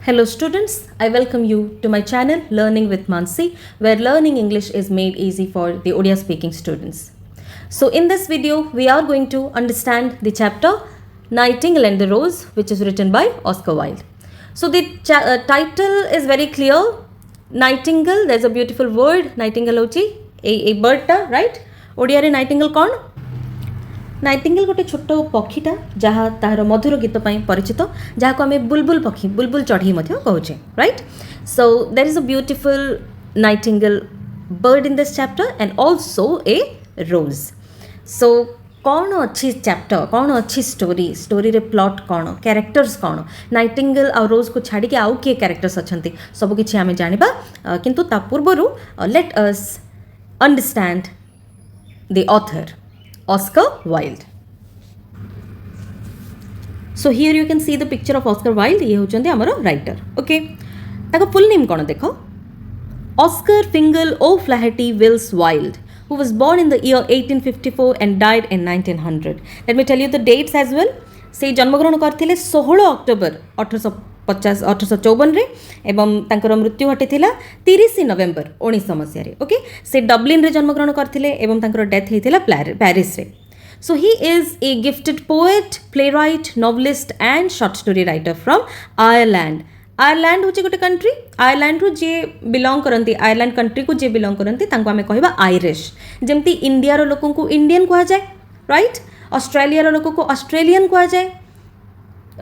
Hello students, I welcome you to my channel Learning with Mansi, where learning English is made easy for the Odia speaking students. So in this video, we are going to understand the chapter Nightingale and the Rose, which is written by Oscar Wilde. So the title is very clear. Nightingale, there's a beautiful word, nightingale hochi, a bird ta, right? Odia re nightingale kon? Nightingale गोटे छोट पक्षीटा जहाँ तार मधुर गीत परिचित जहाँ को आम बुलबुल पक्षी बुलबुल चढ़ई कहे right. So there is a beautiful nightingale bird in this chapter and also a rose. So कौन अच्छी चैप्टर कौन अच्छी स्टोरी रे प्लॉट कौन कैरेक्टर्स कौन नाइटिंगेल आ रोज को छाड़ी के आउ किए कैरेक्टर्स अच्छा सबकि आम जाना किंतु ता पूर्व let us understand the author Oscar Wilde. So here you can see the picture of Oscar Wilde. ये होचंदे हमरो राइटर. ओके ताको फुल नेम कोन देखो. Oscar Fingal O'Flaherty Wills Wilde, who was born in the year 1854 and died in 1900. Let me tell you the dates as well. से जन्मग्रहण करथिले 16 October 1854 रे एवं तांकर मृत्यु घटिथिला 30 नवेम्बर 1900 मसिया रे. ओके से डब्लिन रे जन्मग्रहण करथिले एवं तांकर डेथ हेतिला पेरिस रे. So he is a gifted poet, playwright, novelist and short story writer from Ireland. Ireland होची गोटे कंट्री. आयरलैंड रो जे बिलोंग करंती आयरलैंड कंट्री को जे बिलोंग करंती तांको आमे कहबा आयरिश. जेमती इंडिया रो लोकन को इंडियन कहा जाए, राइट. ऑस्ट्रेलिया रो लोक को ऑस्ट्रेलियन कहा जाए.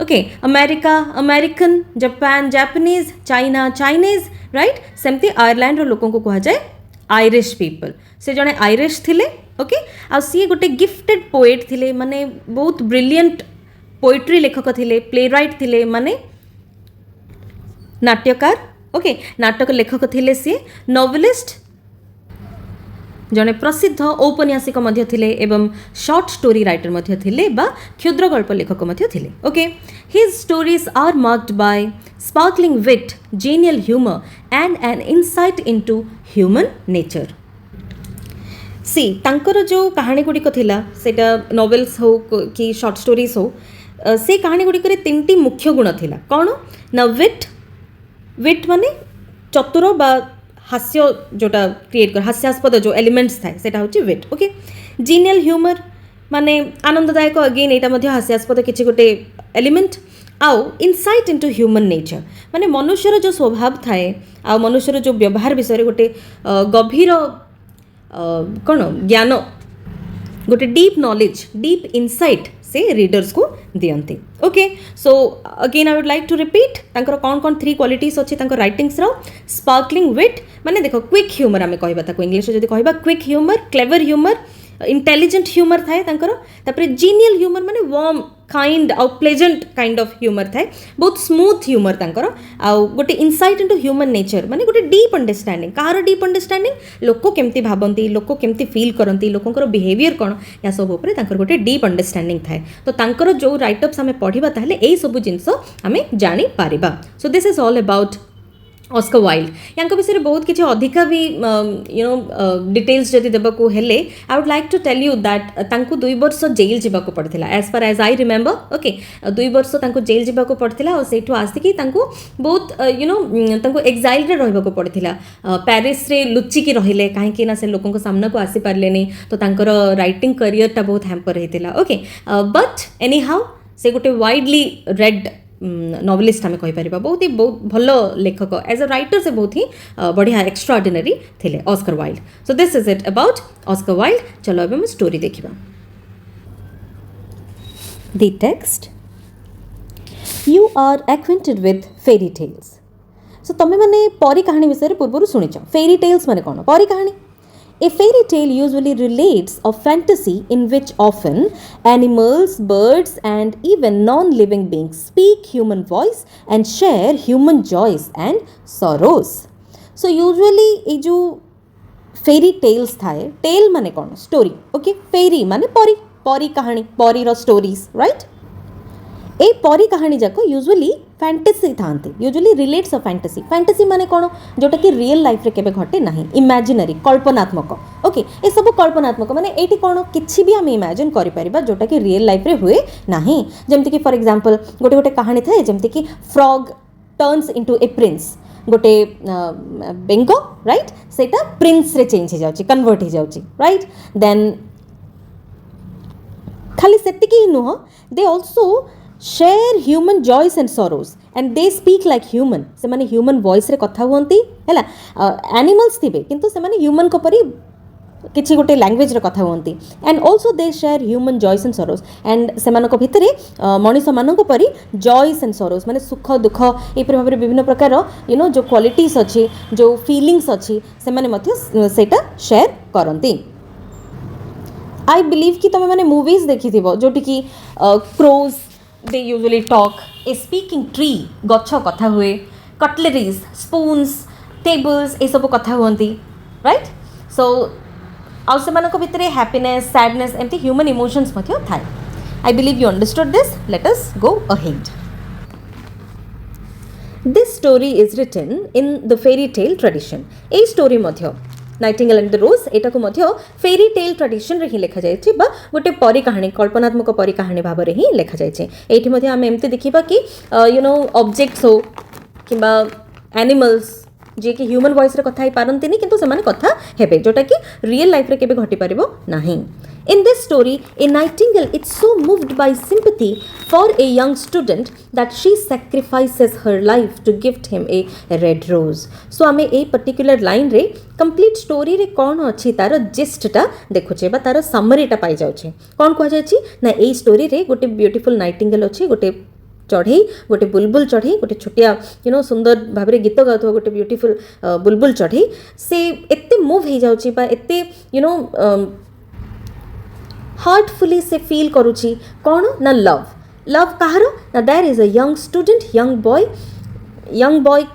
Okay America American, Japan Japanese, China Chinese, right. सेमती आयरलैंड रो लोकन को कहा जाए आयरिश पीपल. से जने आयरिश थिले. ओके आ सी गोटे गिफ्टेड पोएट थिले, माने बहुत ब्रिलियंट पोएट्री लेखक थिले, प्लेराइट थिले, माने नाट्यकार. ओके नाटक लेखक थिले. सी नॉवलिस्ट जड़े प्रसिद्ध औपन्यासिक मध्य थिले एवं शॉर्ट स्टोरी राइटर मध्य थिले बा क्षुद्र गल्प लेखक मध्य थिले. Okay his stories are marked by sparkling wit, genial humour and an insight into human nature. सी तांकर जो कहानी गुड़िक थिला सेटा नॉवेल्स हो कि शॉर्ट स्टोरीज हो, से कहानी गुड़िक तीन मुख्य गुण थिला. कौन ना विट. विट माने चतुर बा हास्य जोटा क्रिएट कर हास्यास्पद जो एलिमेंट्स थाए सेटा होची विट. ओके जीनियल ह्यूमर माने आनंददायक, अगेन एटा मध्ये हास्यास्पद किछि गोटे एलिमेंट. आउ इनसाइट इनटू ह्यूमन नेचर माने मनुष्यर जो स्वभाव थाए आ मनुष्यर जो व्यवहार विषय गोटे गभीर कौन ज्ञान, गोटे डीप नॉलेज, डीप इनसाइट से रीडर्स को दियंती. Okay so again I would like to repeat तांकर कौन कौन 3 क्वालिटीज अच्छी तांकर राइटिंग्स रो. स्पार्कलिंग विट माने देखो क्विक ह्यूमर आमे कहबा ताको इंग्लिश जदी कहबा quick humour, clever humour, intelligent humour थाए तांकर. तापर जीनियल ह्यूमर माने वार्म काइंड आउ प्लेजेंट काइंड ऑफ ह्यूमर थाए, बहुत स्मूथ ह्यूमर तांकर. आउ गोटे इनसाइट इनटू ह्यूमन नेचर माने गोटे डीप अंडरस्टैंडिंग. कहार डीप अंडरस्टैंडिंग, लोक केमती भाबंती, लोक केमती फील करंती, लोकंकर बिहेवियर कोन या सब ऊपर तांकर गोटे डीप अंडरस्टैंडिंग थाए. तो तांकर जो राइटअप्स आमे पढिबा ताहले एई सब जिंस आमे जानि पारिबा. So this is all about Oscar Wilde. यांक विषय बहुत किसी अधिका भी डिटेल्स जदि देबाकू हेले I would like to tell you that तांकू 2 वर्ष जेल जीवाकू पड़थिला. As far as I remember. Okay 2 वर्ष तांकू जेल जीवाकू पड़थिला और सेठू आसिकी तांकू बहुत तांकू एक्साइल रे रहबाकू पड़थिला. पेरिस रे लुच्ची की रहिले काहे ना से लोकन को सामना को आसी पारलेनी. तो तांकर राइटिंग करियर टा बहुत हैम्पर हेतिला. ओके बट एनी हाउ से गोटे वाइडली रेड नॉवलिस्ट आम कहीपर, बहुत ही बहुत भल लेखक. एज अ राइटर से बहुत ही बढ़िया एक्स्ट्रा ऑर्डिनरी थिले Oscar Wilde. So this is it about Oscar Wilde. चलो अब हम स्टोरी देखिबा. The text. You are acquainted with fairy tales. So तमे माने परी कहानी विषय पूर्व सुनिच. फेरी टेल्स माने कोन? परी कहानी. A fairy tale usually relates a fantasy in which often animals, birds and even non-living beings speak human voice and share human joys and sorrows. So usually ये जो fairy tales थाए, tale माने कौन? Story. Okay, fairy माने परी, परी कहानी, परी रो stories, right? ए परी कहानी जाको यूजुअली फैंटेसी थांती, usually relates a fantasy. Fantasy माने कोन जोटा कि रियल लाइफ रे केबे घटे नाही, इमेजिनरी, कल्पनात्मक. ओके ए सब कल्पनात्मक माने एठी कोन किछि भी हम इमेजिन करि परिबा जोटा कि रियल लाइफ रे हुए नाही. जेमति कि फॉर एग्जांपल गोटे गोटे कहानी थाए जेमति कि फ्रॉग टर्न्स इनटू ए प्रिंस गोटे बेंग राइट सेटा प्रिंस रे चेंज हो जाउची कन्वर्ट हो जाउची राइट देन खाली सेतिकी नुह they also share human joys and sorrows and they speak like human से माने ह्यूमन वॉइस रे कथा हुंती हैला एनिमल्स थिबे किंतु से माने ह्यूमन को परी किसी गोटे लैंग्वेज रे कथा हुंती and also they share human joys and sorrows and से मानको भितरे मनीष मानको परी जॉयस एंड सरोज माने सुख दुख ए पर भाबरे विभिन्न प्रकार यू नो जो क्वालिटीज अछि जो फीलिंग्स अछि से माने मथि सेटा शेयर करंती आई बिलीव कि तुम मैंने मूवीज देखी थी जोटी कि crows they usually talk a speaking tree गच्छ कथा हुए कटलेरीज स्पून्स टेबल्स ये सब कथा हुंती राइट सो आउ से मानक भितर हैप्पीनेस सैडनेस एमती ह्यूमन इमोशंस मध्य थाए I believe you understood this let us go ahead this story is written in the fairy tale tradition a story मध्य नाइटिंगेल एंड द रोज एटा को मध्य फेरी टेल ट्रेडिशन रे ही लिखा जायछि बा गोटे परी कहानी कल्पनात्मक परी कहानी भाव रे ही लिखा जायछि एठी मध्य हम एमते देखिबा कि यू नो ऑब्जेक्ट्स हो किबा एनिमल्स जे कि ह्यूमन वॉइस रे कथा ही पारंतिनी किंतु समान कथा हेबे जोटा कि रियल लाइफ रे केबे घटी परिबो नाही in this story a nightingale is so moved by sympathy for a young student that she sacrifices her life to gift him a red rose so आमे ए पर्टिकुलर लाइन रे complete story रे कोन अछि तार जिस्टटा देखुचे बा तार समरीटा पाई जाउचे कोन कहै जाछि ना ए स्टोरी रे गोटे ब्यूटीफुल नाइटिंगेल अछि गोटे चढ़ई गोटे बुलबुल चढ़ई गोटे छोटिया यू नो सुंदर भाव में गीत गाउथवा गोटे ब्यूटीफुल बुलबुल चढ़ई से एते मूव हो जाउची बा एते यू नो हार्टफुली से फील करूची कौन ना लव लव कहार ना there is a young student young boy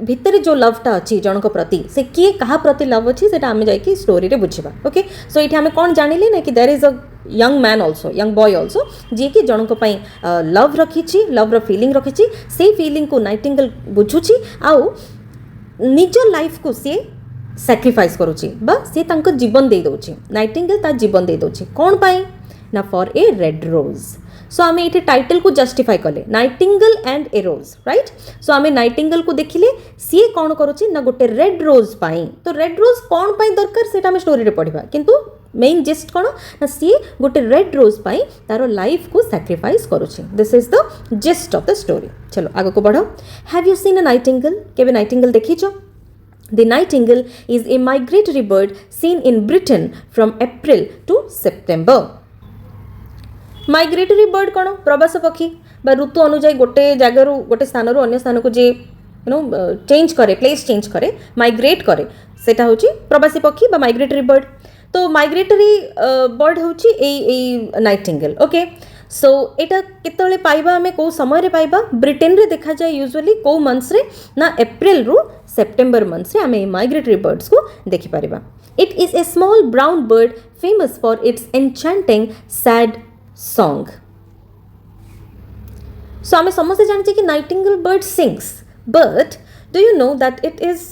भितर जो लवटा अच्छी जनक प्रति से किए कहा प्रति लव अच्छी से आम जाकि स्टोरी रे बुझा ओके सो ये आम कौन जानिले ना कि there is a young man also young boy also जी कि जनक लव रखी लव फीलिंग रखी से फीलिंग को नाइटिंगेल बुझुची आउ निज लाइफ को सी सैक्रिफाइस करुची बा सी तांको जीवन दे दउची नाइटिंगेल ता जीवन दे दउची कौन पाई ना फॉर ए रेड रोज सो आम ये टाइटल को जस्टिफाई कले nightingale and a rose right so आम नाइटिंगेल को देखिले सी कौन करुची ना गोटे रेड रोज पाई तो रेड रोज कौन पाई दरकार सेटा आम स्टोरी रे पढ़िबा किंतु मेन जिस्ट कौन ना सी गोटे रेड रोज पाई तार लाइफ को सैक्रिफाइस करुची this is the gist of the story चलो आगे को बढ़ो have you seen a Nightingale केबे Nightingale देखिछो The nightingale is a migratory bird seen in Britain from April to September. Migratory bird कौन प्रवास पक्षी बा ऋतु अनुଯାयी गोटे जगार गोटे स्थान अन्य स्थान को जे यू नो चेंज करे प्लेस चेंज करे माइग्रेट करे सेटा होची प्रवासी पक्षी बा माइग्रेटरी बर्ड तो माइग्रेटरी बर्ड होची ए नाइटिंगेल ओके सो एटा केतले पाइबा हमें को समय रे पाइबा ब्रिटेन रे देखा जाए यूजुअली को मंथ्स रे ना अप्रैल रु सेप्टेम्बर मंथ्स रे हमें माइग्रेटरी बर्ड्स को देखि Paribas it is a small brown bird famous for its enchanting sad song so हमें समझते जानते कि Nightingale bird sings but do you know that it is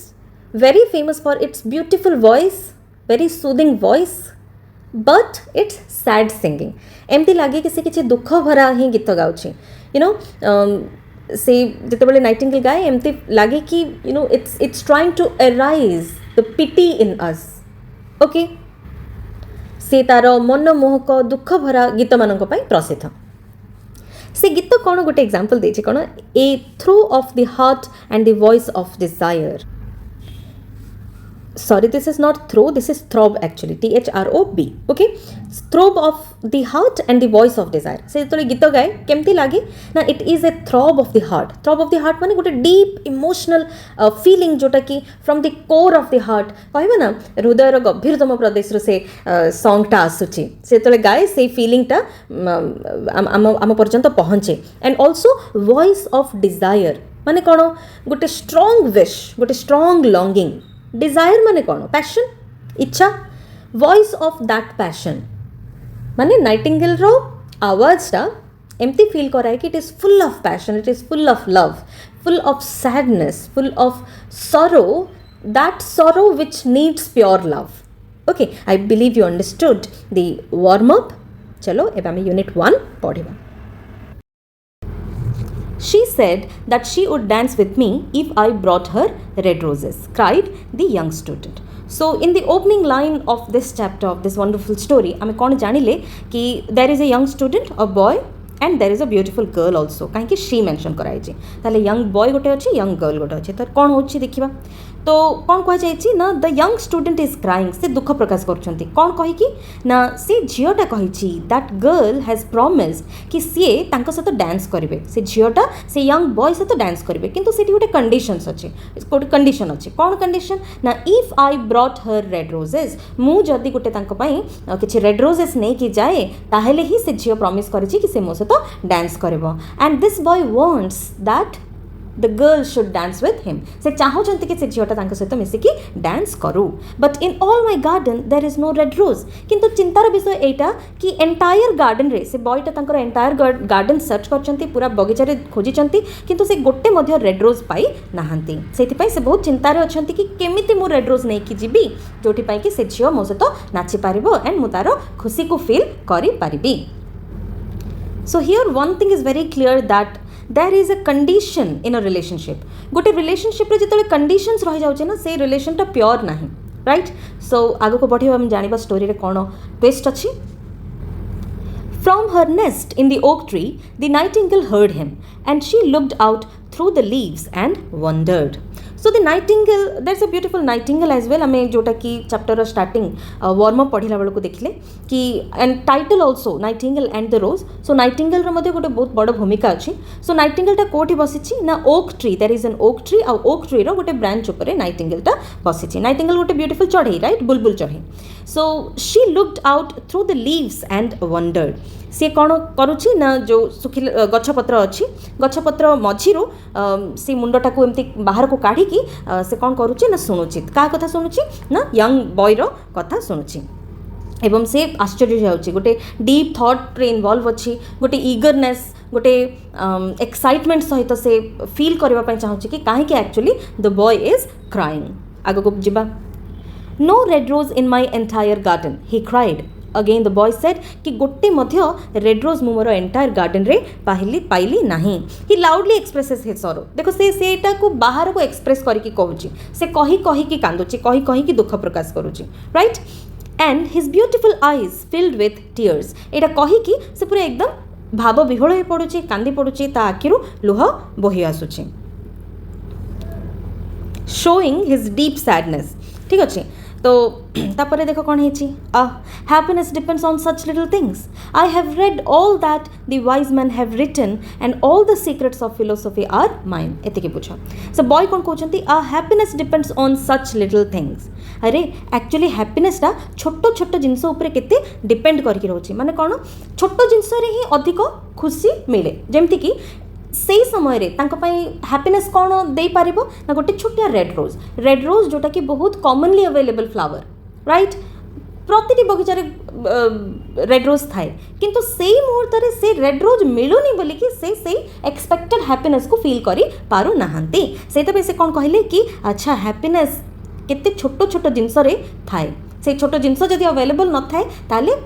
very famous for its beautiful voice very soothing voice but it's sad singing एमती लगे कि से किसी दुख भरा ही गीत गाउची यू नो से जिते नाइटिंगेल गाए एमती लगे कि you know it's trying to arise the pity in us okay से तार मनमोहक दुख भरा गीत मानक प्रसिद्ध से गीत कौन गोटे एग्जांपल देछि कौन a throw of the heart and the voice of desire sorry this is not throw this is throb actually throb okay throb of the heart and the voice of desire से तो गीत गाए केमती लागे ना it is a throb of the heart माने गोटे deep emotional feeling जोटा कि from the core of the heart कहबा ना हृदयर गभीरतम प्रदेश रो से सॉन्ग टा आसुची से तो गाए से फीलिंग टा आम पर्यंत पहुँचे and also voice of Dzire माने कौन गोटे स्ट्रॉन्ग विश गोटे स्ट्रॉन्ग लॉन्गिंग डिजायर माने कौन पैशन इच्छा वॉइस ऑफ दैट पैशन माने नाइटिंगेल रो आवाजटा एमती फील कराए कि it is full of passion it is full of love full of sadness full of sorrow that sorrow which needs pure love okay I believe you understood the warm up चलो एबे आम unit 1 पढ़िबा She said that she would dance with me if I brought her red roses, cried the young student. So in the opening line of this chapter of this wonderful story, आमे कौन जानिले कि there is a young student, a boy, and there is a beautiful girl also. कहीं she mention कराइछि ताले young boy गोटे अछि, young girl गोटे अछि. तो कौन होछि देखिबा. तो कौन कह जाइछि ना the young student is crying. से दुख प्रकाश करछंती. कौन कहि कि ना से झियोटा कहिछि दैट गर्ल हैज प्रॉमिस्ड कि सी तांको सहित डांस करिवे. से झियोटा से यंग बॉय सहित डांस करिवे. किंतु सेठी गोटे कंडीशंस अछि. गोटे कंडीशन अछि. कौन कंडीशन ना if I brought her red roses. मु जदी गोटे तांको पई किछि रेड रोजेस नै कि जाए ताहेले ही से झियो प्रॉमिस करिछि कि से मो सहित डांस करिवो. And this boy wants that the girl should dance with him. से चाहूचंती कि से झियोटा तांको सहित मिसिकी डांस करू. But in all my garden there is no red rose. किंतु चिंतार विषय एटा कि एंटायर गार्डन रे से बॉयटा तांकर एंटायर गार्डन सर्च करचंती, पूरा बगीचा रे खोजिचंती, किंतु से गोटे मध्य रेड रोज पाई नाहंती. सेति पई से बहुत चिंतार अछंती कि केमिति मु रेड रोज नै कि जिबी जोठी पई कि से झियो मो सहित नाची पारिबो एंड मु तारो खुशी को फील करि पारिबी. So here one thing is very clear that there is a condition in a relationship. गोटे रिलेशनशिप रे जितले कंडीशंस रहि जाउचे ना से रिलेशन टा प्योर नाही. राइट. सो आगो को बढ़िबा हम जानिबा स्टोरी रे कोन ट्विस्ट अछि. From her nest in the oak tree, the nightingale heard him, and she looked out through the leaves and wondered. So the nightingale, there's a beautiful nightingale as well. हमें जोटा कि chapter starting warm up पढ़िला बेलू देखिले कि and title also nightingale and the rose. So nightingale रो मध्ये गोटे बहुत बड़ भूमिका अछि. सो नाइटिंगेल टा कोठी बसिछि ना oak tree. There is an oak tree. आ ओक ट्री रो गोटे ब्रांच ऊपर नाइटिंगेल टा बसिछि. नाइटिंगेल गोटे ब्यूटीफुल चढ़ई, राइट, बुलबुल चढ़ई. So she looked out through the leaves and wondered. सी कौन करुच्ची ना जो सुखिल गछपत्र अच्छी गछपत्र मझीरू से मुंडटा को एमती बाहर को काढ़ी से कौन करुच्ची ना शुणुची. क्या कथा शुणुची ना यंग बॉयर कथा शुणुची. एवं से आश्चर्य जाऊँगी. गोटे डीप थॉट रे इनवॉल्व अच्छी. गोटे ईगरनेस, गोटे एक्साइटमेंट सहित से फील करने चाहूँगी कि कहीं actually the boy is crying. आग को जीवा. No red rose in my entire garden he cried. Again the boy said कि गोटे मध्य रेड रोज मु मोर एंटायर गार्डन रे पाइली नाही. ही लाउडली एक्सप्रेसेस हिज सरो. देखो सेटा को बाहर को एक्सप्रेस करके कहूची. से कही कही कि कांदुची, कही कही कि दुख प्रकाश करूची. Right. And his beautiful eyes filled with tears. एटा कही कि से पूरा एकदम भाव विह्वल हो पड़ुची, कांदी पड़ुची, ता आखिरु लुह बोही आसुची, शोइंग हिज डीप सैडनेस. ठीक अच्छे. तो तापर देखो कौन है happiness depends on such little things. I have read all that the wise man have written and all the secrets of philosophy are mine. एतिके बुझ. सो बॉय कौन कहते happiness depends on such little things. अरे actually हैप्पीनेसटा छोट छोट जिनस उपर केते डिपेंड करके रोचे. माने कौन छोट जिनस रे ही अधिक खुशी मिले. जेमती कि से समय रे तांको पई हैप्पीनेस कौन दे पारिबो ना गोटे छोटिया रेड रोज जोटा कि बहुत कॉमनली अवेलेबल फ्लावर. राइट. प्रतिटी बगीचा रेड रोज थाए, किंतु से मुहूर्त रे से रेड रोज मिलुनी बोली कि से एक्सपेक्टेड हैप्पीनेस को फील करी पारु नाहंती. सेता पे से कौन कहले कि अच्छा हैप्पीनेस केते छोट छोट जिनस रे थाए. से छोट जिनस जदि अवेलेबल न थाए ताले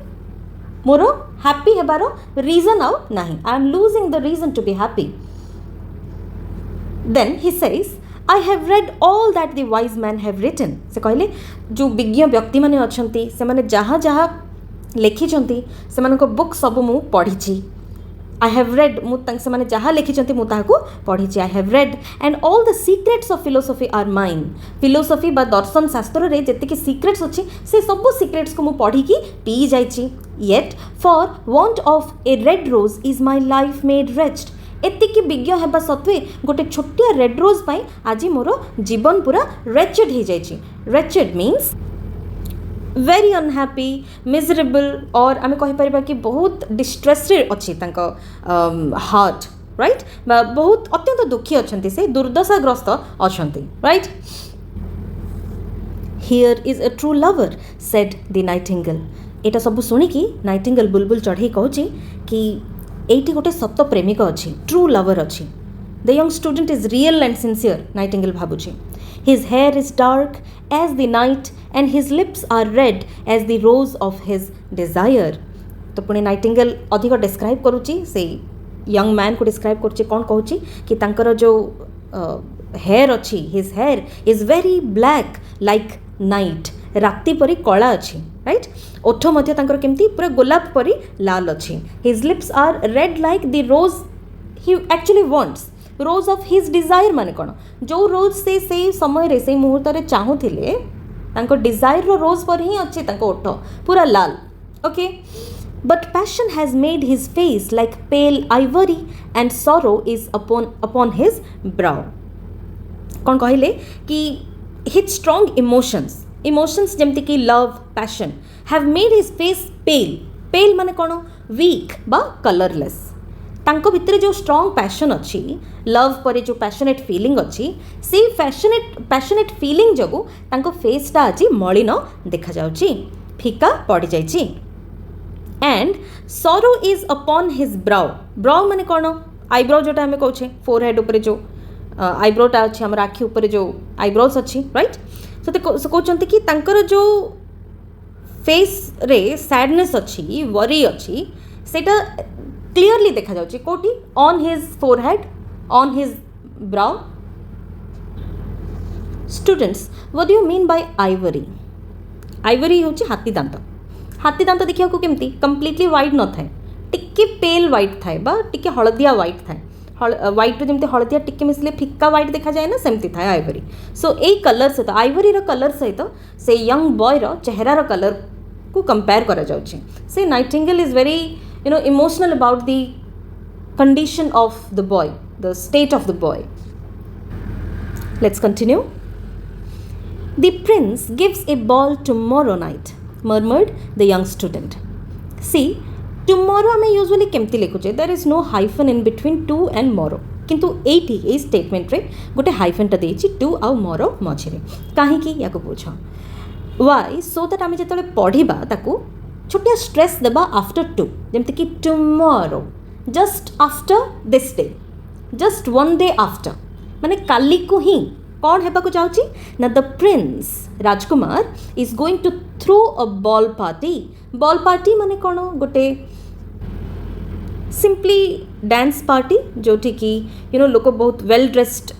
मोर हैप्पी हेबार रीजन आउ नाही. I am losing the reason to be happy. Then he says I have read all that the wise man have written. से कहले जो विज्ञ व्यक्ति माने अछंती से माने जहाँ जहाँ लिखिछंती से मानको बुक सब मु पढ़िछि. आई हैव रेड से माने जहाँ लिखिछंती मु ताहाको पढ़िछि. I have read and all the secrets of philosophy are mine. Philosophy बा दर्शन शास्त्र रे जेतिके सीक्रेट्स अछि से सब सीक्रेट्स को मु पढ़ी की पी जाइछि. Yet for want of a red rose is my life made wretched. एतिकी विज्ञ हेबा सत्वे गोटे छोटिया रेड रोज पाई आज मोर जीवन पूरा रेचेड हो जाइछि. Wretched means very unhappy, miserable, और आम कहीपर कि बहुत डिस्ट्रेस अच्छी हार्ट. राइट. बहुत अत्यंत दुखी अच्छा, से दुर्दशाग्रस्त अच्छा. Right. Here is a true lover said the Nightingale. एटा सब शुणिकी नाइटिंगेल बुलबुल चढ़ई कहूँ कि एटी गोटे सप्त प्रेमिक अच्छी, ट्रू लवर अच्छी. The young student is real and sincere. Nightingale भावुची. His hair is dark as the night and his lips are red as the rose of his desire. तो पुणे नाइटिंगेल अधिक डिस्क्राइब करुच्ची से young man को describe करछि कोन कहछि कि तांकर जो hair अच्छी his here is very black like night राति परी कला अच्छी राइट ओठ मध्य तांकर केमती पूरा गोलाप परी लाल अच्छी his lips are red like the rose he actually wants rose of his desire माने कोन जो रोज से समय रे से मुहूर्त रे चाहूथिले तांको डिजायर रो रोज पर ही अच्छी तांको ओठ पूरा लाल okay but passion has made his face like pale ivory and sorrow is upon his brow कौन कहले कि हिज स्ट्रॉन्ग इमोशंस जमती कि love passion have made his face pale pale माने कौन वीक बा कलरलेस तांको भितर जो स्ट्रॉन्ग पैशन अच्छी लव पर जो पैशनेट फीलिंग अच्छी से पैशनेट फीलिंग जगू तांको फेसटा आज मलिन देखा जाउची फीका पड़ जाइची and sorrow is upon his brow माने कौन आईब्रो जोटा हमें कहूचे फोरहेड ऊपर जो आईब्रोटा अच्छी आम आखि ऊपर जो आईब्रोज अच्छी राइट सो कहते कि तांकर जो फेस रे सैडनेस अच्छी वरी अच्छी सेटा क्लीयरली देखा जाउची कोटी on his forehead on his brow students what do you mean bye Ivory होची हाथी दांत देखिया को केमती कंप्लीटली व्हाइट न थाए टिके पेल व्हाइट थाए बा टिके हळदिया व्हाइट थाए व्हाइट जमी हलदिया टिके मिसले फिक्का व्हाइट देखा जाए ना सेमती था आइवरी सो यही कलर सहित आइवरी कलर सहित से यंग बॉय चेहरार कलर को कंपेयर करा जाउछि से nightingale is very emotional about the condition of the boy the state of the boy let's continue the prince gives a ball tomorrow night murmured the young student see tomorrow आम usually केमती लिखुचे there is no hyphen in between to and morrow किंतु एई statement रे गोटे हाइफनटा देछि to आउ मोरो मझिरे काहेकि याको बुझ वाई सो दैट आम जेतले पढ़िबा ताकू छोटिया स्ट्रेस देबा आफ्टर टू जेमति कि tomorrow just after this day just one day after माने काली को ही कौन हेबा को जाउची ना द प्रिंस राजकुमार is going to throw a ball party माने कौन गोटे सिंपली डांस पार्टी जोठी कि लोक बहुत वेल ड्रेस्ड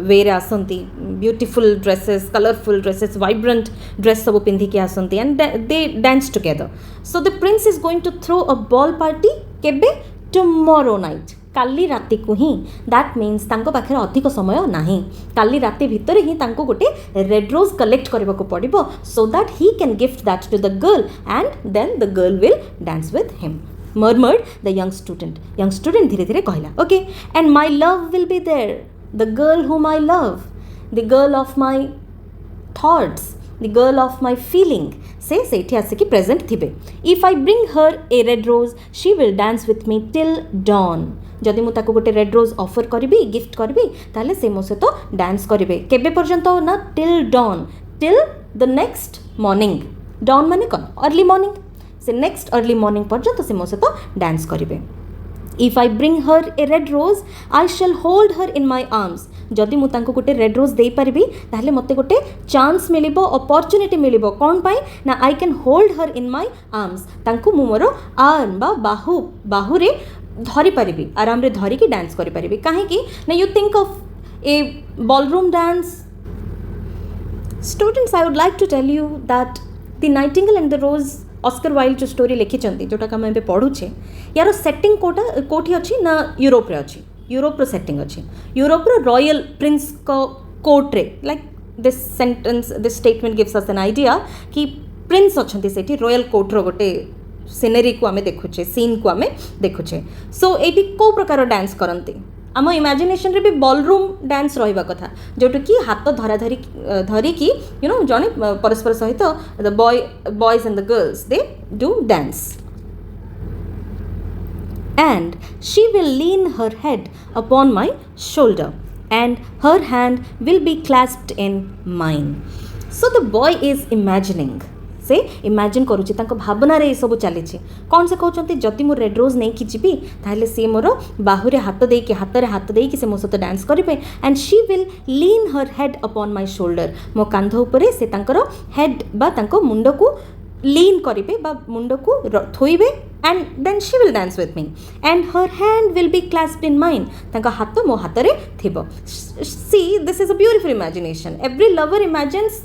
वे रे आसंती beautiful dresses colourful dresses vibrant dress सब पिंधिकी आसंती and they dance together so the prince is going to throw a ball party केबे टुमोरो नाइट काली राति को ही दैट मीन्स तांको पाखे अधिक समय नाही काली राति भितर ही तांको गोटे रेड रोज कलेक्ट करबा को पड़िबो so that he can gift that to the girl and then the girl will dance with him murmured the young student धीरे धीरे कहला okay and my love will be there the girl whom I love the girl of my thoughts the girl of my feeling से सेठी आसिकी present थिबे if I bring her a red rose she will dance with me till dawn जदि मु ताको गोटे red rose offer करिबी gift करिबी ताले से मो सहित डांस करिवे केबे पर्यंत ना till dawn till the next morning dawn माने कोन अर्ली मॉर्निंग से नेक्स्ट अर्ली मॉर्निंग पर्यंत से मो सहित डांस करिवे if I bring her a red rose I shall hold her in my arms जदि मु तांको गोटे रेड रोज देई परिबी ताहले मते गोटे चांस मिलिबो अपॉर्चुनिटी मिलिबो कोन पाई ना I can hold her in my arms तांको मु मोर आर्म बा बाहु रे धरी पारिबी आराम रे धरी की डांस करि पारिबी काहे कि ना you think of a ballroom dance students I would like to tell you that the nightingale and the rose Oscar Wilde जो स्टोरी लिखिचंती जोटा का मैं पढ़ुचे यार सेटिंग कोठी अच्छी ना यूरोप रे अच्छी यूरोप रो सेटिंग अच्छी यूरोप रो रॉयल प्रिंस को कोर्ट रे like this sentence this statement gives us an idea कि प्रिंस अच्छी सेठी रॉयल कोर्ट रो गोटे सीनेरी को आमे देखुचे सीन को आमे देखुचे सो एटी को प्रकार डांस करंती आम इमेजिनेशन रे भी बॉलरूम डांस रहिबा कथा जोटो कि हाथ धरा धरी कि जने परस्पर सहित the boys and the girls they do dance and she will lean her head upon my shoulder and her hand will be clasped in mine so the boy is imagining से imagine करुच्ची भावना रे सब चली कौन से कहते जदि मु रेड रोज नहीं जीवी ताहले सी मोर बाहुरे हाथ देकी हाथ देकी से मो सहित डांस करेंगे and she will lean her head upon my shoulder मो कांध उपरे से तांकर हेड बा तांको मुंड को लीन करेंगे बा मुंड को थोइबे and then she will dance with me and her hand will be clasped in mine तांका हाथ मो हाथ रे थिबो see this is a beautiful imagination every lover imagines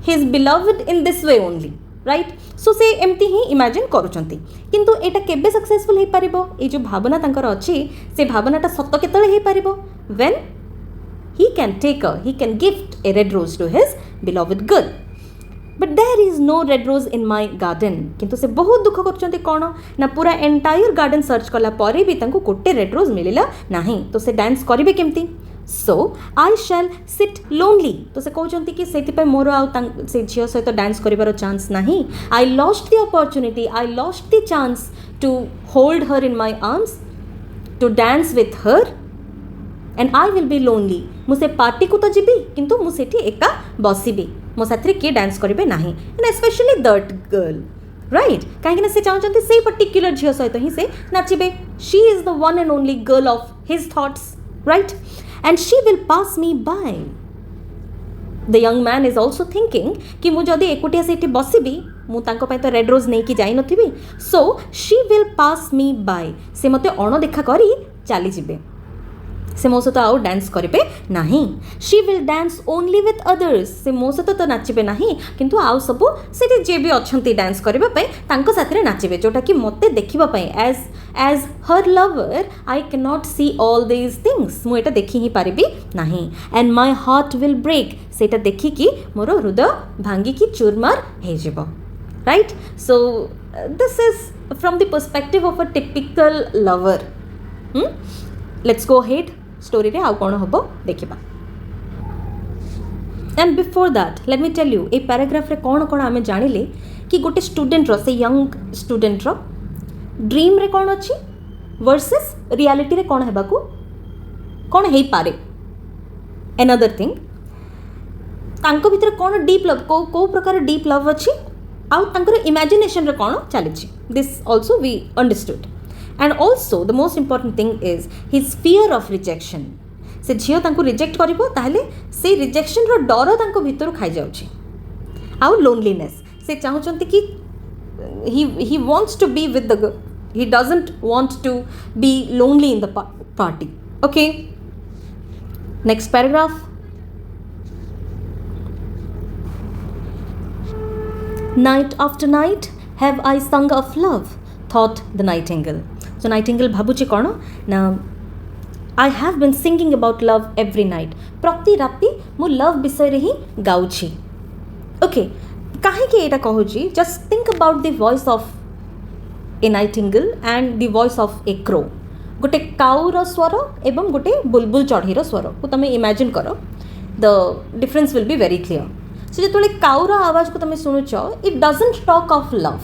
his beloved in this way only right so से एमती ही imagine करूछंती किंतु एटा केबे सक्सेसफुल हे पारिबो ए जो भावना तांकर अछि से भावनाटा सत्य केतले हे पारिबो when he can gift a red rose to his beloved girl but there is no red rose in my garden किंतु से बहुत दुख करछंती कोन ना पूरा एंटायर गार्डन सर्च कला परे भी तांको कोटे रेड रोज मिलिला नाही तो से डांस करिवे केमती सो आई शैल सिट लोनली तो से कहते कि से मोर से झील सहित डांस कर चांस नहीं I lost the opportunity I lost the chance to hold her in my arms to dance with her and I will be lonely मुझे पार्टी को तो जीबी किंतु मुझे एका बसबी मो साथी किए डांस करेंगे ना and specially that girl right कहीं से चाहते से पर्टिकुलर झील सहित ही से नाचे she is the one and only girl of his thoughts right and she will pass me by the young man is also thinking कि मु जदी एकुटिया सेठी बसिबी मु तांको पय तो रेड रोज नै कि जाई नथिबी so she will pass me by से मते अण देखा करी चली जिबे से मो सहित आउ डांस करेंगे नहीं she will dance only with others से मो सहित तो नाचे ना किंतु आउ सब से जे भी अच्छा डांस करने साथ नाचे जोटा कि मत देखापी as her lover I can not see all these things मुझे देखी ही पारिबी नहीं and my heart will break सेटा देखिकी मोर हृदय भांगिकी चूरमार हो right so this is from the perspective of a typical lover let's go ahead story रे आउ कौन हम देखा and before that let me tell you a paragraph रे कौन कौन आम जानिले कि गोटे स्टूडेंट से यंग स्टूडेंट ड्रीम रे कौन अच्छी वर्सेस रियलिटी रे कौन हेबाकू कौन हे पारे एनदर थिंग तांको भितर कौन डीप लव को प्रकार डीप लव अच्छी आउ तांकर इमेजिनेशन रे कौन चली this also we understood and also the most important thing is his fear of rejection से झील तांको रिजेक्ट करिबो ताहले से रिजेक्शन रो डर तांको भितर खाई जाउछि आउ लोनलीनेस से चाहुचंती कि he wants to be with the girl he doesn't want to be lonely in the party okay next paragraph night after night have I sung of love thought the nightingale so nightingale भाबुची कोन ना I have been singing about love every night प्रति राति मु love विषय रे ही गाउछि okay कहीं एटा कहूँ just think about the voice of a Nightingale and the voice of A crow गोटे Cavour स्वर एवं गोटे बुलबुल चढ़ईर स्वर को तुम इमेजिन कर the difference will be very clear से जो काउर आवाज को तुम शुणुच it doesn't talk of love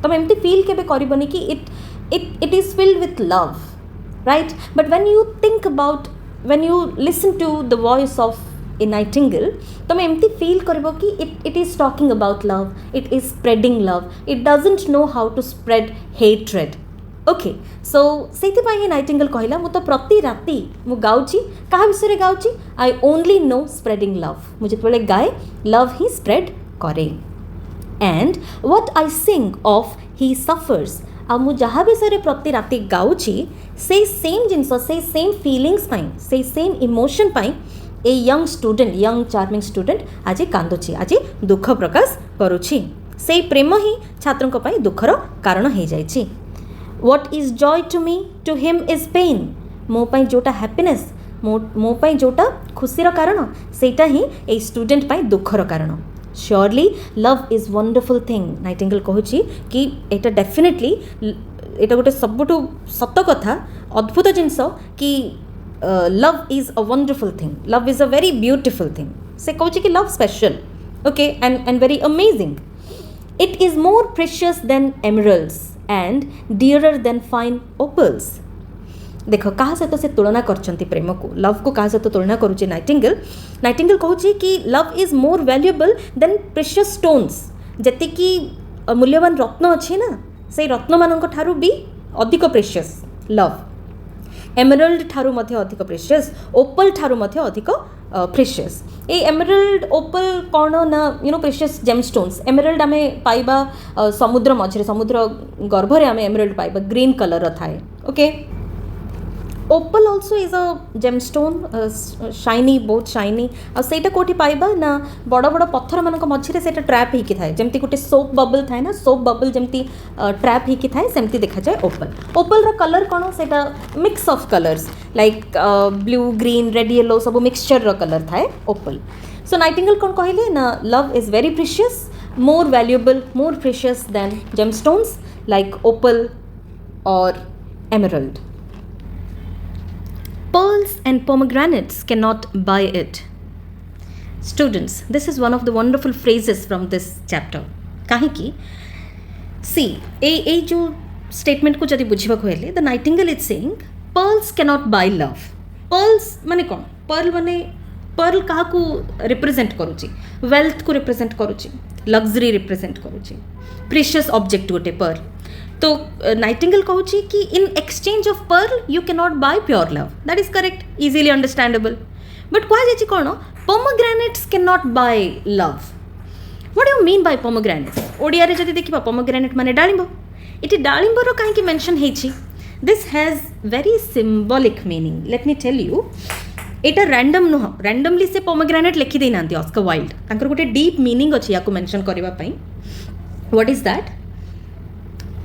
तुम एमती फील केबे करबनी कि it is filled with love right but when you think about when you listen to the voice of a nightingale तुम एमती फील करबो कि it is talking about love it is spreading love it doesn't know how to spread hatred okay so से Nightingale कहला मु तो प्रति राति मु गाउची क्या विषय गाउची I only know spreading love मुझे जो गाए लव ही स्प्रेड करे and what I sing of he suffers आ मु जहाँ विषय प्रति राति गाउची से सेम जिनस से सेम फीलिंग्स पाई से सेम इमोशन पाई ए young student young charming student आज कांदुची आज दुख प्रकाश करुछि से प्रेम ही छात्रों को पाई दुखर कारण हो जाइछि what is joy to me to him is pain मो पाई जोटा हैप्पीनेस मो पाई जोटा खुशीर कारण सेटा ही ए स्टूडेंट पाई दुखर कारण surely love is wonderful thing nightingale कहूछि कि एटा डेफिनेटली एटा गोटे सबुठु सत कथा अद्भुत जिनस कि love is a wonderful thing love is a very beautiful thing se कहूछि कि love special okay and very amazing it is more precious than emeralds and dearer than fine opals देखो कहा सहित से तुलना करछंती प्रेम को लव को कहा सहित तुलना करूछि नाइटिंगेल कहूछि कि love is more valuable then precious stones जति कि मूल्यवान रत्न अछि ना से रत्न मानक ठारू भी अधिक प्रेशियस लव एमराल्ड ठारू मध्य अधिक प्रेशियस ओपल ठारू मध्य अधिक प्रेशियस ए एमराल्ड ओपल कौन ना प्रेशियस जेमस्टोन्स एमराल्ड आम पाइबा समुद्र मझे समुद्र गर्भरे आम एमराल्ड पाइबा ग्रीन कलर थाए okay opal also is a gemstone shiny बहुत शाइनी आईटा कौटी पाइबा ना बड़ बड़ पत्थर मान मझे से ट्रैप होकी थाए जमती गोटे सोप बबल थाए ना सोप बबल जमती ट्रैप होकी थाए सेमती देखा जाए ओपल ओपल रो कलर कौन से mix of colours like blue green red yellow सब मिक्सचर रो कलर थाए ओपल सो नाइटिंगेल कौन कहले ना love is very precious more valuable more precious than gemstones like opal और emerald Pearls and pomegranates cannot buy it. Students, this is one of the wonderful phrases from this chapter. काहे कि see ए जो statement को जदि बुझिबा को हेले the Nightingale is saying pearls cannot buy love. Pearls माने कोन pearl माने pearl काहा को represent करूची wealth को represent करूची luxury represent करूची precious object गोटे pearl तो नाइटिंगेल कहूँ कि in exchange of pearl you cannot buy pure love that is correct easily understandable but कह कौन pomegranates can not buy love what you mean by pomegranates Odia जब देखा pomegranate माने डालिंब ये डालिंबर कहीं मेंशन होती this has very symbolic meaning let me tell you एटा random नुह रैंडमली से पोमोग्रेनेट लिखी देना ऑस्कर वाइल्ड तांकर गोटे डीप मीनिंग अच्छी या मेंशन करने what is that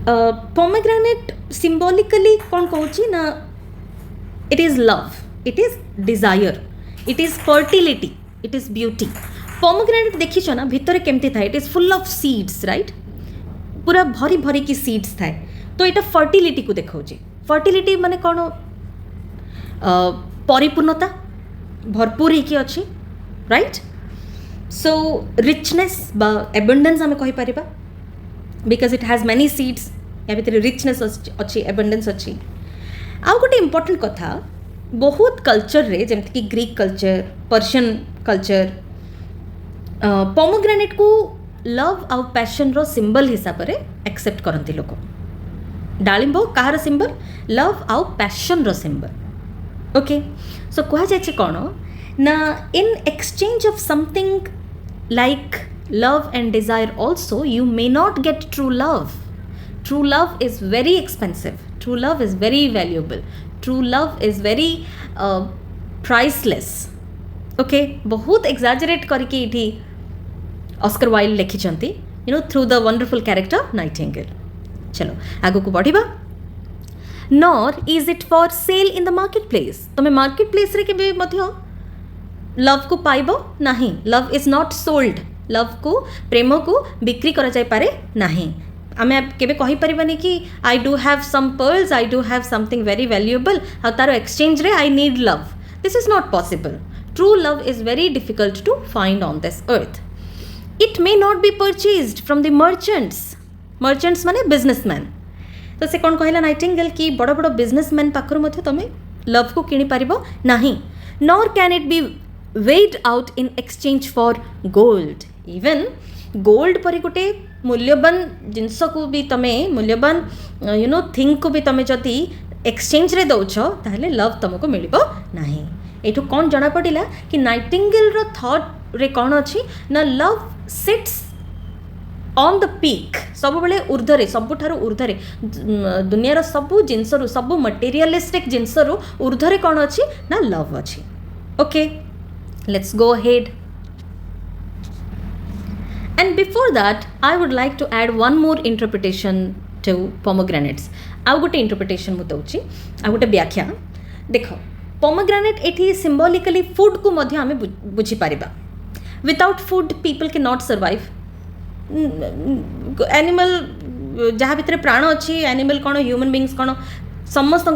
pomegranate symbolically कौन कहूँ ना it is love, it is desire, it is fertility, it is beauty. pomegranate देखी ना भितर केमती था it is full of seeds right पूरा भरी भरी की seeds था तो यहाँ fertility को देखा fertility माने कौन परिपूर्णता भरपूर ही अच्छी right so richness बा abundance आमे कहि परिबा because it has many seeds या भितर richness अच्छी abundance अच्छी आउ गोटे इम्पोर्टेंट कथा बहुत कल्चर रे जमती कि Greek culture Persian culture pomegranate को लव आउ पैशन रो सिंबल हिसाब रे एक्सेप्ट करती लोक डालिंब कहार सिंबल लव आउ पैशन रो सिंबल ओके सो कह जाए कौन ना इन exchange of something like love and desire also you may not get true love is very expensive true love is very valuable true love is very priceless okay बहुत exaggerate करके इठी Oscar Wilde लिखिचंती through the wonderful character nightingale चलो आगो को बढ़िबा nor is it for sale in the marketplace तमे marketplace रे केबे मध्य love को पाइबो नाही love is not sold love को प्रेम को बिक्री करा जाय पारे नाही आमे केबे कहि परिबानी कि I do have some pearls I do have something very valuable आ तार एक्सचेंज रे I need love this is not possible true love is very difficult to find on this earth it may not be purchased from the merchants माने businessman तो से कौन कहला Nightingale कि बड़ बड़ बिजनेसमैन पाखर मध्य तमे लव को किनी पारिबो नाही nor can it be weighed out in exchange for gold even gold परि गोटे मूल्यवान जिनस को भी तमे मूल्यवान थिंग को भी तमे जदि एक्सचेंज रे दौछ ताहले लव तुमको मिलिबो नाही एठू कौन जना पड़िला कि नाइटिंगेल रो थॉट रे कौन अच्छी ना love sits on the peak सब बेले ऊर्ध्वरे सबुठारु ऊर्ध्वरे दुनियार सबु जिनसरु सबु मटेरियलिस्टिक जिनसरु ऊर्ध्वरे कौन अच्छी ना लव अच्छी okay let's go ahead and before that I would like to add one more interpretation to pomegranates आउ गोटे इंटरप्रिटेशन मु दउची आउ गोटे व्याख्या देखो पोमोग्रेनेट एठी सिंबॉलिकली फूड को मध्य आमे बुझी Paribas without food people can not survive animal जहाँ भितर प्राण अच्छी एनिमल कौन ह्यूमन बीइंग्स कौन समस्त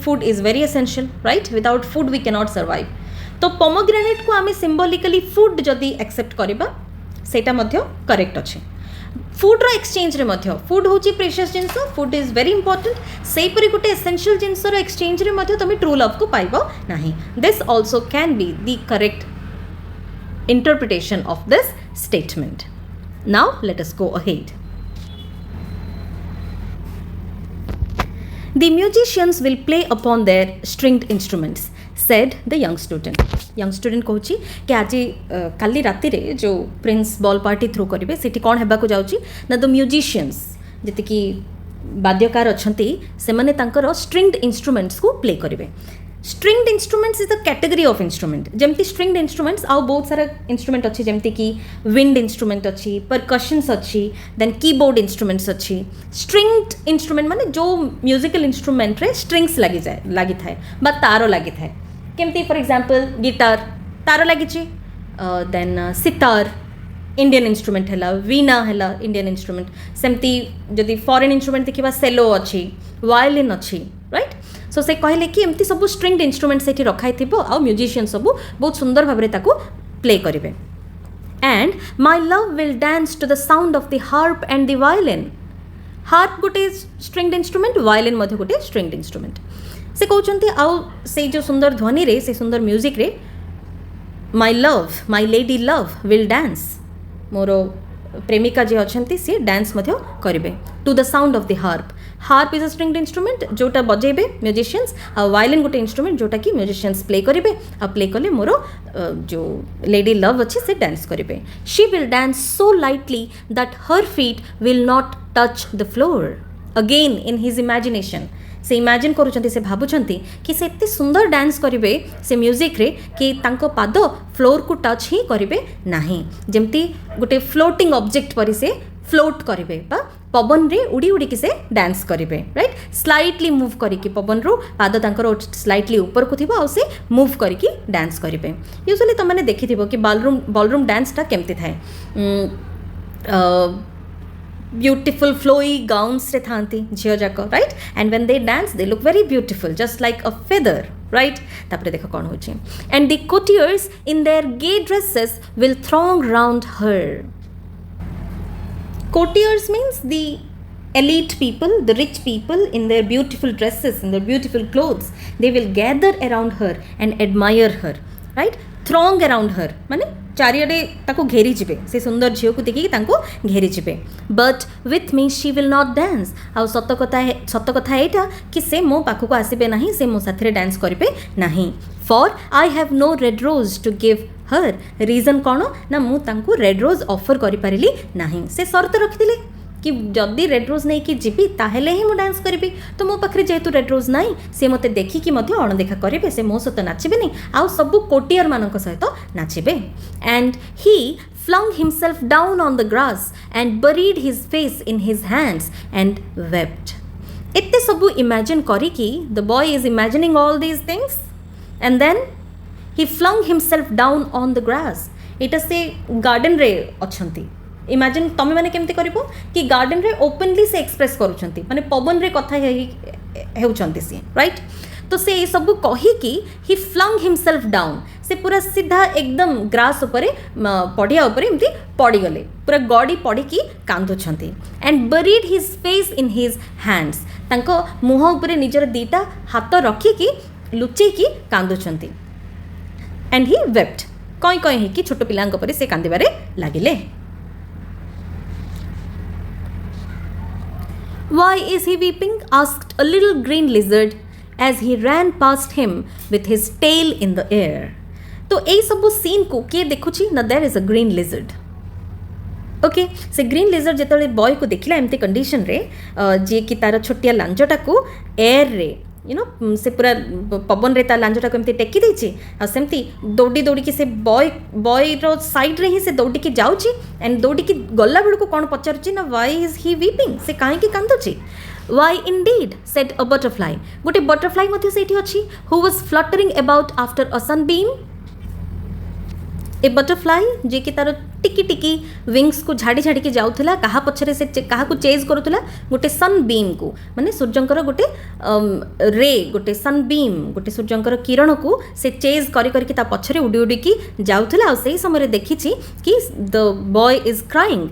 food is very essential right without food we can not survive तो पोमोग्रेनेट को आमे सिंबॉलिकली फूड जदि एक्सेप्ट करिबा सेटा मध्य करेक्ट अच्छे फूड रो एक्सचेंज रे मध्य फूड होची प्रेशियस जिंस फूड इज वेरी इंपोर्टेंट सेही परि गोटे एसेंशियल जिंस रो एक्सचेंज रे मध्य तुम ट्रू लव को पाइबो नाही this also can be the correct interpretation of this statement now let us go ahead The musicians will play upon their stringed instruments. said the young student. young student कहूँ कि आज काली राति रे जो Prince ball party throw करेंगे सेठी कौन हेबाकु जाउची ना द म्यूजिशियंस जति कि वाद्यकार अच्छंती से माने तांकर स्ट्रिंग्ड इंस्ट्रूमेंट्स को प्ले करेंगे. Stringed instruments is the category of instrument. जमती स्ट्रिंग्ड इंस्ट्रूमेंट्स आउ बहुत सारा इंस्ट्रूमेंट अच्छी जमती कि विंड इंस्ट्रूमेंट अच्छी, परकशंस अच्छी, देन कीबोर्ड इंस्ट्रूमेंट्स अच्छी. स्ट्रिंग्ड इंस्ट्रूमेंट माने जो म्यूजिकल इंस्ट्रूमेंट रे स्ट्रिंग्स लगी थाए बा तार लगी थाए. केमती फॉर एग्जांपल गिटार तार लगी, देन सितार इंडियन इंस्ट्रूमेंट है, वीणा है इंडियन इंस्ट्रूमेंट. सेमती जदि फॉरेन इंस्ट्रूमेंट देखा सेलो अच्छी, वायोलिन अच्छी, राइट. सो से कहले कि एमती सब स्ट्रिंग्ड इंस्ट्रूमेंट से रखाई थी आ म्यूजिशियन सब बहुत सुंदर भाव में प्ले करेंगे. And my love will dance to the sound of the harp and the violin. Harp गोटे स्ट्रिंग्ड इंस्ट्रूमेंट, वायोलिन मध्य गोटे स्ट्रिंग्ड इंस्ट्रूमेंट. से कहते आउ से जो सुंदर ध्वनि रे से सुंदर म्यूजिक रे my love, my lady love will dance, मोर प्रेमिका जे अच्छी सी डांस करेंगे to the sound of the harp. Harp is a stringed instrument जोटा बजेबे म्यूजिशियंस, आ वायलिन गोटे इंस्ट्रूमेंट जोटा कि म्यूजिशियंस प्ले करेंगे. आ प्ले कले मोर जो लेडी लव अच्छी से डांस करेंगे. She will dance so lightly that her feet will not touch the floor. Again in his imagination से इमेजिन करुँच से भावुंट कि से एत सुंदर डांस करेंगे से म्यूजिक रे कि तांको पाद फ्लोर को टच ही करेंगे नहीं. जमती गोटे फ्लोटिंग ऑब्जेक्ट पर से फ्लोट करेंगे बा पवन रे उड़ी उड़ी कि से डांस करेंगे, राइट. स्लाइटली मूव करके पवन रू पाद तांकर स्लाइटली ऊपर को थिबो आ से मूव करके डांस करेंगे. यूजुअली तुम मैंने देखि कि बॉलरूम डांसटा केमती थाए. ब्यूटिफुल फ्लोई गाउन्स रे थांती झियो जाक, right. And when they dance they look very beautiful just like a feather, right. तापर देख कौन हो. And the courtiers in their gay dresses will throng round her. Courtiers means the elite people, the rich people in their beautiful dresses, in their beautiful clothes. They will gather around her and admire her, right. Throng around her माने चारियाडे ताको घेरी जिबे, से सुंदर झियो को देखि ताको घेरी जिबे. But with me she will not dance. आ सत्य कथा एटा कि से मो पाखु को आसीबे नाही, से मो साथरे डांस करिबे नाही. For I have no red rose to give her. Reason कौन ना मु तांको रेड रोज ऑफर करि पारिली नाही. से शर्त रखिथिले कि जदि रेड रोज नहीं कि जीबी ताहेले ही मु डांस करिबी. तो मो पाखरे जेतु रेड रोज नाही से मते देखि कि मध्य अणदेखा करिबे, से मो सहित नाचिबे नहीं, आ सब कोटियर मानक सहित नाचिबे. And he flung himself down on the grass and buried his face in his hands and wept. एते सब इमेजिन करी कि the boy is imagining all these things and then he flung himself down on the grass. एटा से garden रे अच्छंती. Imagine तमे माने केमती करिवो कि गार्डन रे ओपनली से एक्सप्रेस करूछंती, माने पवन रे कथा हेउछंती सी, राइट. तो से ये सब कही कि ही फ्लंग हिमसेल्फ डाउन, से पूरा सीधा एकदम ग्रास उपरे पड़िया उपरे एमती पड़ी गले, पूरा गड़ी पड़ी कि कांदुछंती. And buried his face in his hands. तांको मुह उपरे निजर दीटा हाथ रखी कि लुचई कि कांदुछंती. एंड ही वेप्ट, कई कई कि छोट पिलांक परे से कांदिबारे लागिले. Why is he weeping? Asked a little green lizard as he ran past him with his tail in the air. तो ए सब सीन को किए देखुची ना, there is a green lizard. Okay, से ग्रीन लिजर्ड जेतले बॉय को देखिला एमती कंडीशन रे जे कि तार छोटिया लांजटा को एयर रे यू नो से पूरा पवन रे तार लांजटा को एमती टेकी देछि, आ सेमती दौड़ी दौड़ी कि से बॉय रो साइड रे ही से दौड़ी कि जाउची. एंड दौड़ी कि गल्ला बेल को कोन पचारुची ना, व्हाई इज ही वीपिंग, से काहे कि कांदुची. Why indeed, said a butterfly. गोटे बटरफ्लाई मध्य सेठी अछि who was fluttering about after a sunbeam. A butterfly जे कि तार टिकी टिकी विंग्स को झाड़ी झाड़ी के जाउथला, कहा पछरे से कहा को चेज करूथला, गोटे सनबीम को माने सूर्यंकर गोटे रे, गोटे सनबीम, गोटे सूर्यंकर किरण को से चेज करी करी कि ता पछरे उडी उडी की जाउथला. आ सेही समय देखिछि कि the boy is crying.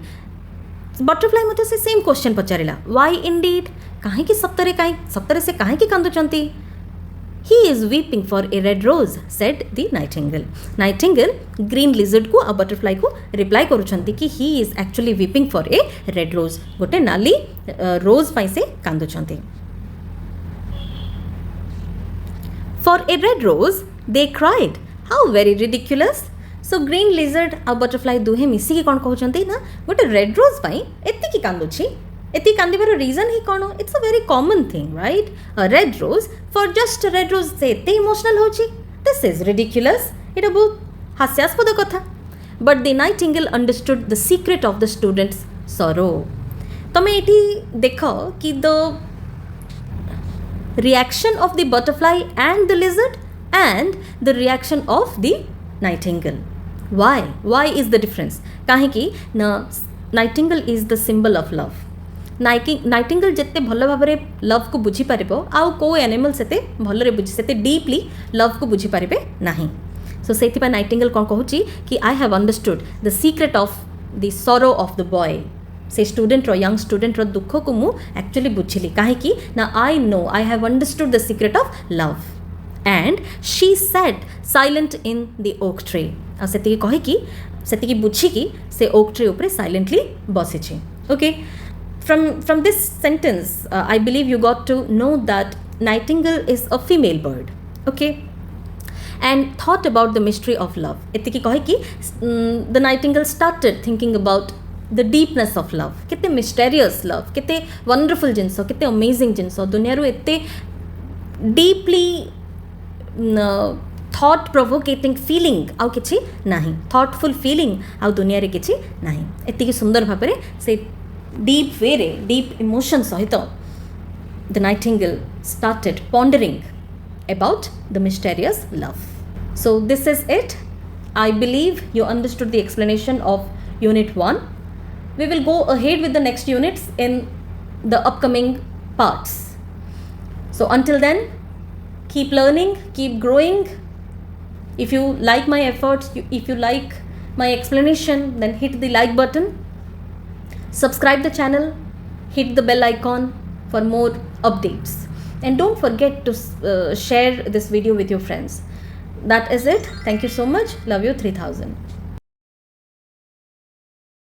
Butterfly मते से सेम क्वेश्चन पचारिला, व्हाई इंडीड, काहे कि सप्तरे से काहे कि कांदुचंती. He is weeping for a red rose, said the nightingale. Nightingale green lizard को आ butterfly को reply करूछंती कि he is actually weeping for a red rose. गोटे नाली रोज पाई से कांदुछंती. For a red rose They cried. How very ridiculous. So green lizard ଆଉ butterfly ଦୁହେଁ ମିଶିକି କ'ଣ କହୁଛନ୍ତି ନା ଗୋଟେ red rose ପାଇଁ ଏତିକି କାନ୍ଦୁଛି, ଏତିକି କାନ୍ଦିବାର ରିଜନ୍ ହିଁ କ'ଣ? It's a very common thing right? A red rose for just red rose ସେ ଏତେ ଇମୋସନାଲ୍ ହେଉଛି, ଦିସ୍ ଇଜ୍ ରିଡିକ୍ୟୁଲସ୍। ଏଇଟା ବହୁତ ହାସ୍ୟାସ୍ପଦ କଥା। But the nightingale understood the secret of the student's sorrow. ତମେ ଏଇଠି ଦେଖ କି ଦ reaction of the butterfly and the lizard and the reaction of the nightingale. Why is the difference? କାହିଁକି ନା nightingale is the symbol of love. nightingale ଯେତେ ଭଲ ଭାବରେ ଲଭ୍କୁ ବୁଝିପାରିବ ଆଉ କେଉଁ ଆନିମଲ୍ ସେତେ ଭଲରେ ସେତେ ଡିପ୍ଲି ଲଭ୍କୁ ବୁଝିପାରିବେ ନାହିଁ। ସୋ ସେଇଥିପାଇଁ nightingale କ'ଣ କହୁଛି କି I have understood the secret of the sorrow of the boy। से स्टूडेंट्र यंग स्टूडेंट्र दुख को मु एक्चुअली बुझिली कहीं ना I know I have understood the secret of love and she sat silent in the oak tree. आ सेतिकी कहिकी सेतिकी बुझिकी से ओक ट्री ऊपर साइलेंटली बसिछि। Okay, from this sentence I believe you got to know that nightingale is a female bird. Okay, and thought about the mystery of love। एतिकी कहिकी the nightingale started thinking about the deepness of love। केते mysterious love, केते wonderful जिनस, केते amazing जिनस दुनिया रो एते deeply thought provocating feeling आउ किछि नाही, thoughtful feeling आउ दुनिया रे किछि नाही। एतिकी सुंदर भाबरे से deep way रे deep emotion सहित the nightingale started pondering about the mysterious love। So this is it। I believe you understood the explanation of unit 1। We will go ahead with the next units in the upcoming parts। So until then, keep learning, keep growing। If you like my efforts, if you like my explanation, then hit the like button, subscribe the channel, hit the bell icon for more updates, and don't forget to share this video with your friends। That is it. Thank you so much. Love you 3000।